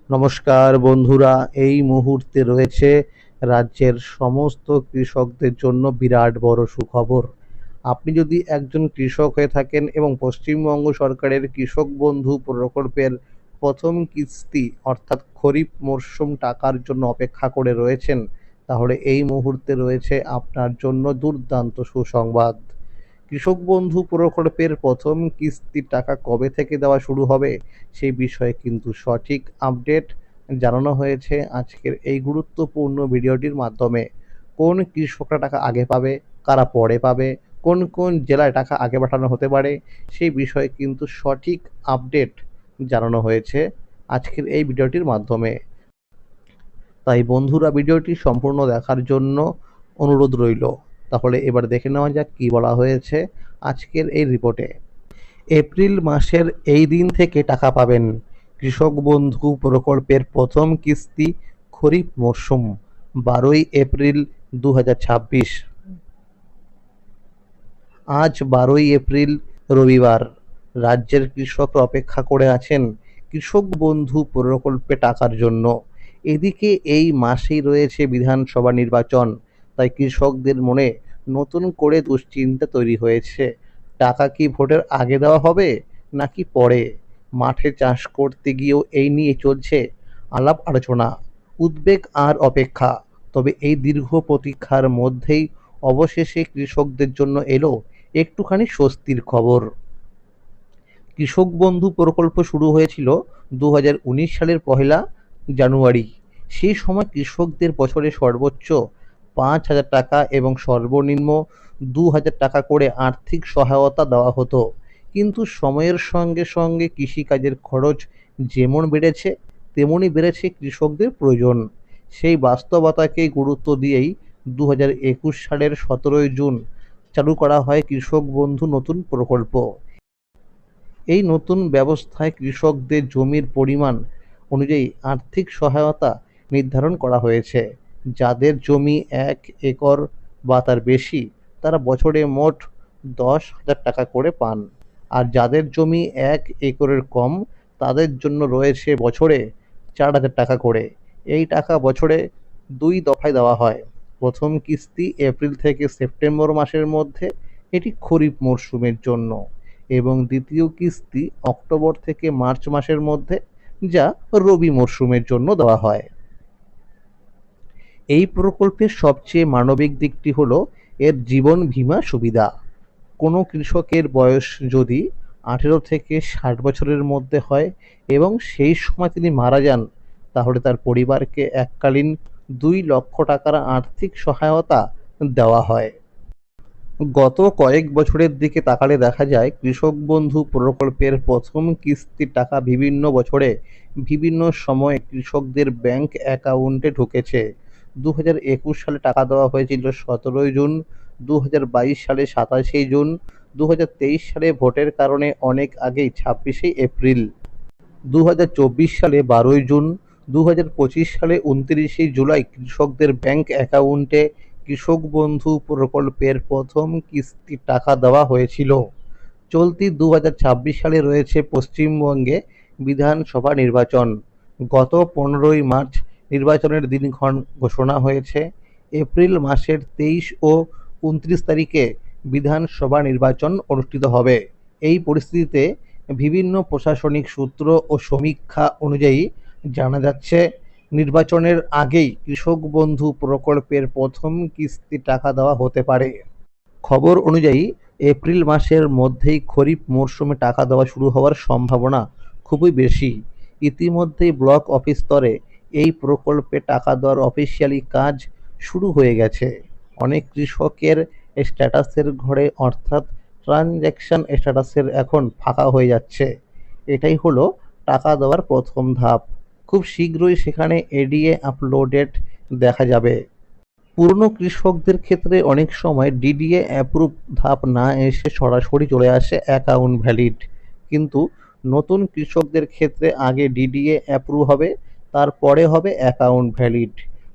নমস্কার বন্ধুরা, এই মুহূর্তে রয়েছে রাজ্যের সমস্ত কৃষকদের জন্য বিরাট বড় সুখবর। আপনি যদি একজন কৃষক হয়ে থাকেন এবং পশ্চিমবঙ্গ সরকারের কৃষক বন্ধু প্রকল্পের প্রথম কিস্তি অর্থাৎ খরিফ মরশুম টাকার জন্য অপেক্ষা করে রয়েছেন, তাহলে এই মুহূর্তে রয়েছে আপনার জন্য দুর্দান্ত সুসংবাদ। কৃষক বন্ধু প্রকল্পের প্রথম কিস্তির টাকা কবে থেকে দেওয়া শুরু হবে সেই বিষয়ে কিন্তু সঠিক আপডেট জানানো হয়েছে আজকের এই গুরুত্বপূর্ণ ভিডিওটির মাধ্যমে। কোন কৃষকরা টাকা আগে পাবে, কারা পরে পাবে, কোন কোন জেলায় টাকা আগে পাঠানো হতে পারে, সেই বিষয়ে কিন্তু সঠিক আপডেট জানানো হয়েছে আজকের এই ভিডিওটির মাধ্যমে। তাই বন্ধুরা, ভিডিওটি সম্পূর্ণ দেখার জন্য অনুরোধ রইল। তাহলে এবার দেখে নেওয়া যাক কী বলা হয়েছে আজকের এই রিপোর্টে। এপ্রিল মাসের এই দিন থেকে টাকা পাবেন। কৃষক বন্ধু প্রকল্পের প্রথম কিস্তি খরিফ মরশুম 12ই এপ্রিল 2026। আজ 12ই এপ্রিল রবিবার। রাজ্যের কৃষকরা অপেক্ষা করে আছেন কৃষক বন্ধু প্রকল্পে টাকার জন্য। এদিকে এই মাসেই রয়েছে বিধানসভা নির্বাচন, তাই কৃষকদের মনে নতুন করে দুশ্চিন্তা তৈরি হয়েছে। টাকা কি ভোটের আগে দেওয়া হবে নাকি পরে? মাঠে চাষ করতে গিয়েও এই নিয়ে চলছে আলাপ আলোচনা, উদ্বেগ আর অপেক্ষা। তবে এই দীর্ঘ প্রতীক্ষার মধ্যেই অবশেষে কৃষকদের জন্য এলো একটুখানি স্বস্তির খবর। কৃষক বন্ধু প্রকল্প শুরু হয়েছিল 2019 সালের 1 জানুয়ারি। সেই সময় কৃষকদের বছরে সর্বোচ্চ 5,000 টাকা এবং সর্বনিম্ন 2,000 টাকা করে আর্থিক সহায়তা দেওয়া হতো। কিন্তু সময়ের সঙ্গে সঙ্গে কৃষিকাজের খরচ যেমন বেড়েছে, তেমনই বেড়েছে কৃষকদের প্রয়োজন। সেই বাস্তবতাকে গুরুত্ব দিয়েই 2021 সালের 17 জুন চালু করা হয় কৃষক বন্ধু নতুন প্রকল্প। এই নতুন ব্যবস্থায় কৃষকদের জমির পরিমাণ অনুযায়ী আর্থিক সহায়তা নির্ধারণ করা হয়েছে। যাদের জমি 1 একর বা তার বেশি, তারা বছরে মোট 10,000 টাকা করে পান। আর যাদের জমি 1 একরের কম, তাদের জন্য রয়েছে বছরে 4,000 টাকা করে। এই টাকা বছরে 2 দফায় দেওয়া হয়। প্রথম কিস্তি এপ্রিল থেকে সেপ্টেম্বর মাসের মধ্যে, এটি খরিফ মরশুমের জন্য, এবং দ্বিতীয় কিস্তি অক্টোবর থেকে মার্চ মাসের মধ্যে, যা রবি মরশুমের জন্য দেওয়া হয়। এই প্রকল্পের সবচেয়ে মানবিক দিকটি হলো এর জীবন বীমা সুবিধা। কোনো কৃষকের বয়স যদি 18 থেকে 60 বছরের মধ্যে হয় এবং সেই সময় তিনি মারা যান, তাহলে তার পরিবারকে এককালীন 2 লক্ষ টাকার আর্থিক সহায়তা দেওয়া হয়। গত কয়েক বছরের দিকে তাকালে দেখা যায় কৃষক বন্ধু প্রকল্পের প্রথম কিস্তির টাকা বিভিন্ন বছরে বিভিন্ন সময়ে কৃষকদের ব্যাংক অ্যাকাউন্টে ঢুকেছে। 2021 সালে টাকা দেওয়া হয়েছিল 17 জুন, 2022 সালে 27 জুন, 2023 সালে ভোটের কারণে অনেক আগেই 26 এপ্রিল, 2024 সালে 12 জুন, 2025 সালে 29 জুলাই কৃষকদের ব্যাংক অ্যাকাউন্টে কৃষক বন্ধু প্রকল্পের প্রথম কিস্তির টাকা দেওয়া হয়েছিল। চলতি 2026 সালে রয়েছে পশ্চিমবঙ্গে বিধানসভা নির্বাচন। গত 15ই মার্চ নির্বাচনের দিনক্ষণ ঘোষণা হয়েছে। এপ্রিল মাসের 23 ও 29 তারিখে বিধানসভা নির্বাচন অনুষ্ঠিত হবে। এই পরিস্থিতিতে বিভিন্ন প্রশাসনিক সূত্র ও সমীক্ষা অনুযায়ী জানা যাচ্ছে, নির্বাচনের আগেই কৃষক বন্ধু প্রকল্পের প্রথম কিস্তি টাকা দেওয়া হতে পারে। খবর অনুযায়ী এপ্রিল মাসের মধ্যেই খরিফ মরশুমে টাকা দেওয়া শুরু হওয়ার সম্ভাবনা খুবই বেশি। ইতিমধ্যেই ব্লক অফিস স্তরে এই প্রকল্পে টাকা দেওয়ার অফিসিয়ালি কাজ শুরু হয়ে গেছে। অনেক কৃষকের স্ট্যাটাসের ঘরে অর্থাৎ ট্রানজ্যাকশন স্ট্যাটাসের এখন ফাঁকা হয়ে যাচ্ছে। এটাই হলো টাকা দেওয়ার প্রথম ধাপ। খুব শীঘ্রই সেখানে এডিএ আপলোডেড দেখা যাবে। পুরনো কৃষকদের ক্ষেত্রে অনেক সময় ডিডিএ অ্যাপ্রুভ ধাপ না এসে সরাসরি চলে আসে অ্যাকাউন্ট ভ্যালিড, কিন্তু নতুন কৃষকদের ক্ষেত্রে আগে ডিডিএ অ্যাপ্রুভ হবে, তারপরে হবে অ্যাকাউন্ট ভ্যালিড।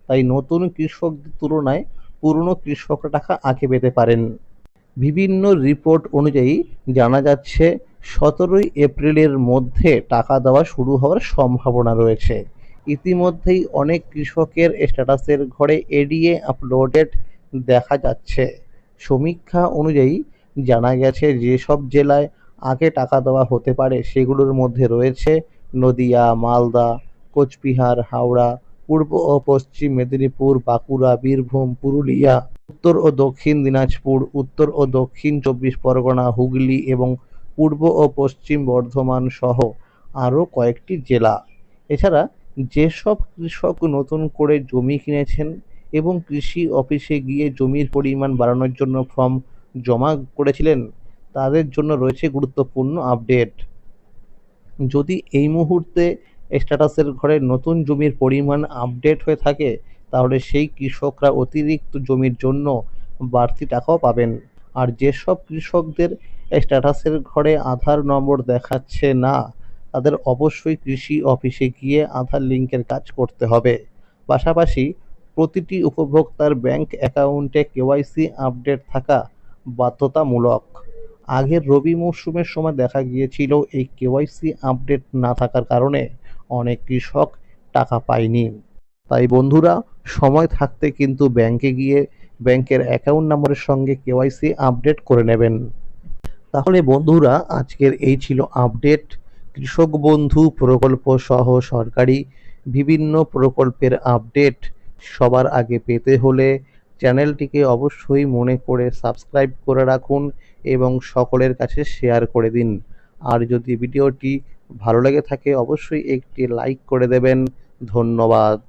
তাই নতুন কৃষকদের তুলনায় পুরনো কৃষকরা টাকা আগে পেতে পারেন। বিভিন্ন রিপোর্ট অনুযায়ী জানা যাচ্ছে 17 এপ্রিলের মধ্যে টাকা দেওয়া শুরু হওয়ার সম্ভাবনা রয়েছে। ইতিমধ্যেই অনেক কৃষকের স্ট্যাটাসের ঘরে এডিএ আপলোডেড দেখা যাচ্ছে। সমীক্ষা অনুযায়ী জানা গেছে, যেসব জেলায় আগে টাকা দেওয়া হতে পারে সেগুলোর মধ্যে রয়েছে নদিয়া, মালদা, কোচবিহার, হাওড়া, পূর্ব ও পশ্চিম মেদিনীপুর, বাঁকুড়া, বীরভূম, পুরুলিয়া, উত্তর ও দক্ষিণ দিনাজপুর, উত্তর ও দক্ষিণ চব্বিশ পরগনা, হুগলি এবং পূর্ব ও পশ্চিম বর্ধমান সহ আরও কয়েকটি জেলা। এছাড়া যেসব কৃষক নতুন করে জমি কিনেছেন এবং কৃষি অফিসে গিয়ে জমির পরিমাণ বাড়ানোর জন্য ফর্ম জমা করেছিলেন, তাদের জন্য রয়েছে গুরুত্বপূর্ণ আপডেট। যদি এই মুহূর্তে স্ট্যাটাসের ঘরে নতুন জমির পরিমাণ আপডেট হয়ে থাকে, তাহলে সেই কৃষকরা অতিরিক্ত জমির জন্য বাড়তি টাকাও পাবেন। আর যেসব কৃষকদের স্ট্যাটাসের ঘরে আধার নম্বর দেখাচ্ছে না, তাদের অবশ্যই কৃষি অফিসে গিয়ে আধার লিঙ্কের কাজ করতে হবে। পাশাপাশি প্রতিটি উপভোক্তার ব্যাংক অ্যাকাউন্টে কেওয়াইসি আপডেট থাকা বাধ্যতামূলক। আগের রবি মরশুমের সময় দেখা গিয়েছিল এই কেওয়াইসি আপডেট না থাকার কারণে অনেক কৃষক টাকা পায়নি। তাই বন্ধুরা, সময় থাকতে কিন্তু ব্যাংকে গিয়ে ব্যাংকের অ্যাকাউন্ট নম্বরের সঙ্গে কেওয়াইসি আপডেট করে নেবেন। তাহলে বন্ধুরা, আজকের এই ছিল আপডেট। কৃষক বন্ধু প্রকল্প সহ সরকারি বিভিন্ন প্রকল্পের আপডেট সবার আগে পেতে হলে চ্যানেলটিকে অবশ্যই মনে করে সাবস্ক্রাইব করে রাখুন এবং সকলের কাছে শেয়ার করে দিন। আর যদি ভিডিওটি ভালো লেগে থাকে অবশ্যই একটি লাইক করে দেবেন। ধন্যবাদ।